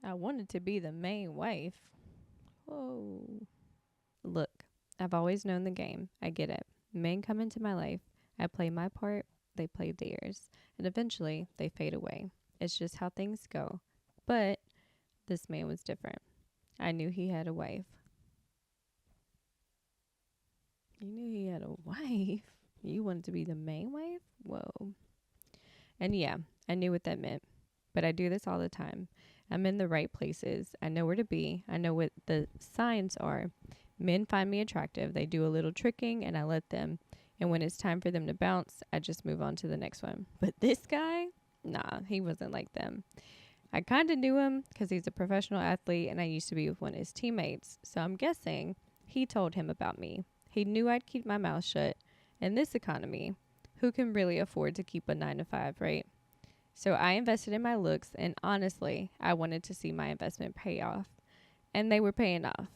I wanted to be the main wife. Whoa. Look, I've always known the game. I get it. Men come into my life. I play my part. They play theirs. And eventually, they fade away. It's just how things go. But this man was different. I knew he had a wife. You knew he had a wife? You wanted to be the main wife? Whoa. And yeah, I knew what that meant. But I do this all the time. I'm in the right places. I know where to be. I know what the signs are. Men find me attractive. They do a little tricking and I let them. And when it's time for them to bounce, I just move on to the next one. But this guy, nah, he wasn't like them. I kind of knew him because he's a professional athlete and I used to be with one of his teammates. So I'm guessing he told him about me. He knew I'd keep my mouth shut. In this economy, who can really afford to keep a 9 to 5, right? So I invested in my looks, and honestly, I wanted to see my investment pay off. And they were paying off.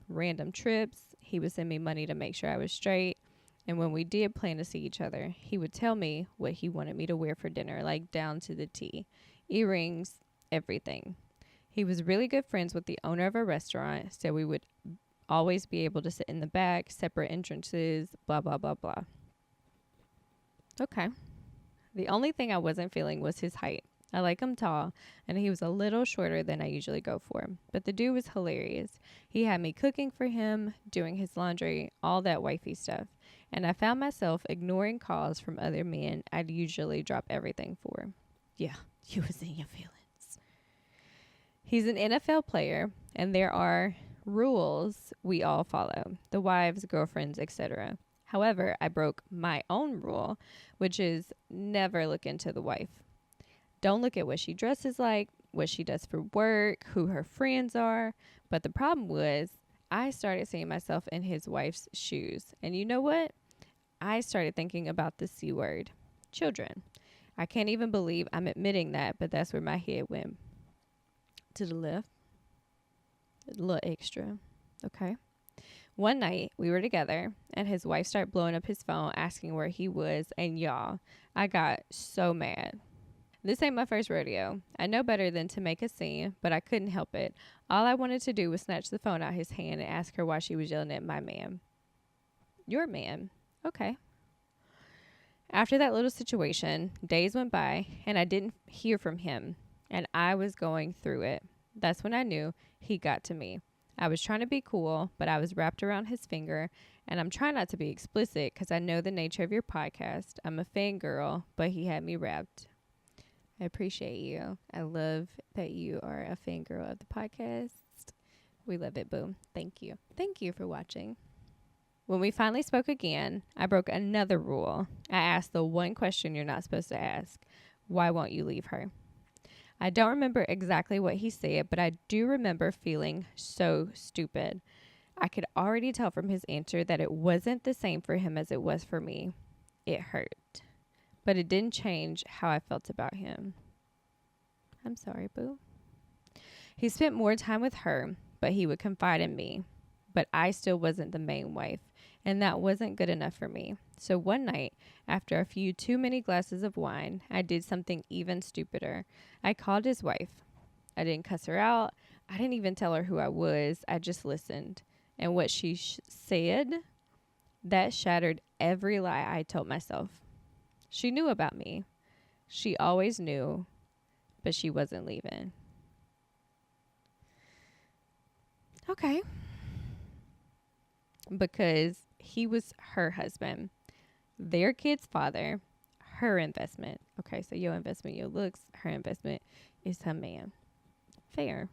Random trips, he would send me money to make sure I was straight. And when we did plan to see each other, he would tell me what he wanted me to wear for dinner, like down to the T. Earrings, everything. He was really good friends with the owner of a restaurant, so we would always be able to sit in the back, separate entrances, blah, blah, blah, blah. Okay. The only thing I wasn't feeling was his height. I like him tall, and he was a little shorter than I usually go for. But the dude was hilarious. He had me cooking for him, doing his laundry, all that wifey stuff. And I found myself ignoring calls from other men I'd usually drop everything for. Yeah, you was in your feelings. He's an NFL player, and there are rules we all follow. The wives, girlfriends, etc. However, I broke my own rule, which is never look into the wife. Don't look at what she dresses like, what she does for work, who her friends are. But the problem was, I started seeing myself in his wife's shoes. And you know what? I started thinking about the C word, children. I can't even believe I'm admitting that, but that's where my head went. To the left, a little extra. Okay. One night, we were together, and his wife started blowing up his phone, asking where he was, and y'all, I got so mad. This ain't my first rodeo. I know better than to make a scene, but I couldn't help it. All I wanted to do was snatch the phone out his hand and ask her why she was yelling at my man. Your man? Okay. After that little situation, days went by, and I didn't hear from him, and I was going through it. That's when I knew he got to me. I was trying to be cool, but I was wrapped around his finger, and I'm trying not to be explicit because I know the nature of your podcast. I'm a fangirl, but he had me wrapped. I appreciate you. I love that you are a fangirl of the podcast. We love it, boo. Thank you. Thank you for watching. When we finally spoke again, I broke another rule. I asked the one question you're not supposed to ask. Why won't you leave her? I don't remember exactly what he said, but I do remember feeling so stupid. I could already tell from his answer that it wasn't the same for him as it was for me. It hurt. But it didn't change how I felt about him. I'm sorry, boo. He spent more time with her, but he would confide in me. But I still wasn't the main wife, and that wasn't good enough for me. So one night, after a few too many glasses of wine, I did something even stupider. I called his wife. I didn't cuss her out. I didn't even tell her who I was. I just listened. And what she said, that shattered every lie I told myself. She knew about me. She always knew, but she wasn't leaving. Okay. Because he was her husband, their kid's father, her investment. Okay, so your investment, your looks, her investment is her man. Fair.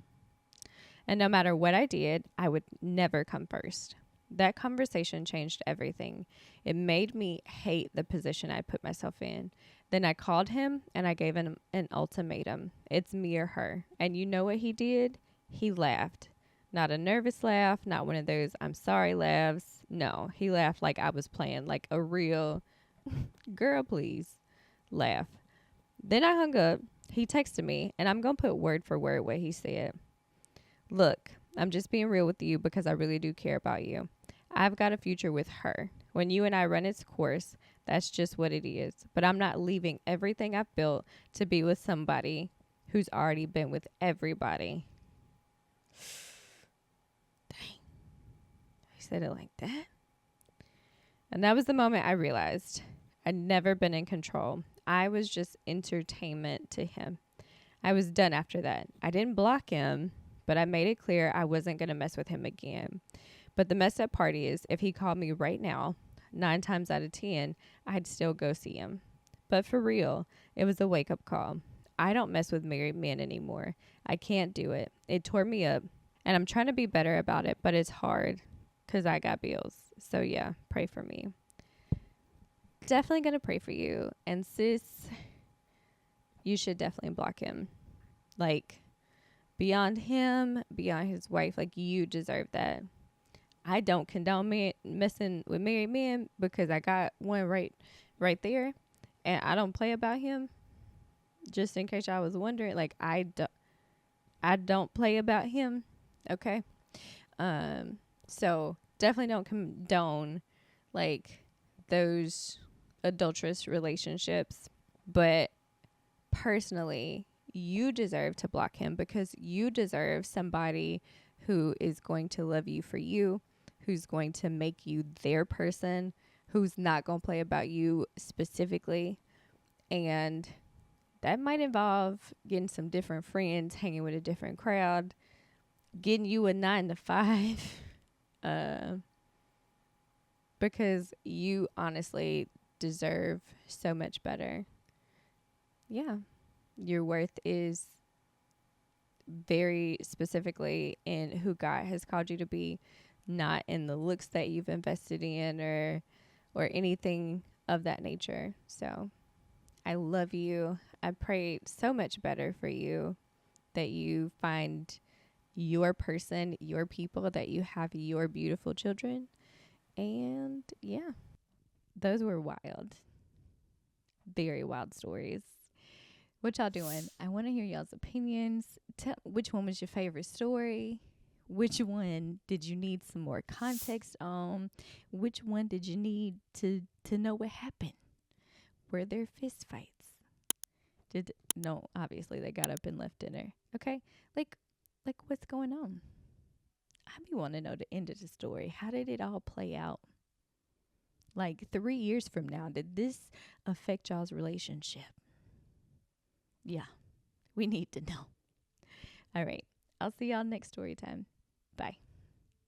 And no matter what I did, I would never come first. That conversation changed everything. It made me hate the position I put myself in. Then I called him and I gave him an ultimatum. It's me or her. And you know what he did? He laughed. Not a nervous laugh, not one of those I'm sorry laughs. No, he laughed like I was playing, like a real girl please laugh. Then I hung up. He texted me, and I'm going to put word for word what he said. Look, I'm just being real with you because I really do care about you. I've got a future with her. When you and I run its course, that's just what it is. But I'm not leaving everything I've built to be with somebody who's already been with everybody. Dang. He said it like that. And that was the moment I realized I'd never been in control. I was just entertainment to him. I was done after that. I didn't block him, but I made it clear I wasn't going to mess with him again. But the messed up part is, if he called me right now, 9 times out of 10, I'd still go see him. But for real, it was a wake-up call. I don't mess with married men anymore. I can't do it. It tore me up. And I'm trying to be better about it, but it's hard because I got bills. So yeah, pray for me. Definitely going to pray for you. And sis, you should definitely block him. Like, beyond him, beyond his wife, like, you deserve that. I don't condone messing with married men because I got one right there. And I don't play about him. Just in case I was wondering, like, I don't play about him. Okay. So definitely don't condone like those adulterous relationships. But personally, you deserve to block him because you deserve somebody who is going to love you for you, who's going to make you their person, who's not going to play about you specifically. And that might involve getting some different friends, hanging with a different crowd, getting you a 9 to 5, because you honestly deserve so much better. Yeah. Your worth is very specifically in who God has called you to be, not in the looks that you've invested in or anything of that nature. So I love you. I pray so much better for you, that you find your person, your people, that you have your beautiful children. And yeah, those were wild, very wild stories. What y'all doing? I want to hear y'all's opinions. Tell which one was your favorite story. Which one did you need some more context on? Which one did you need to know what happened? Were there fist fights? No, obviously they got up and left dinner. Okay? Like what's going on? I be wanting to know the end of the story. How did it all play out? Like 3 years from now, did this affect y'all's relationship? Yeah, we need to know. All right. I'll see y'all next story time. Bye.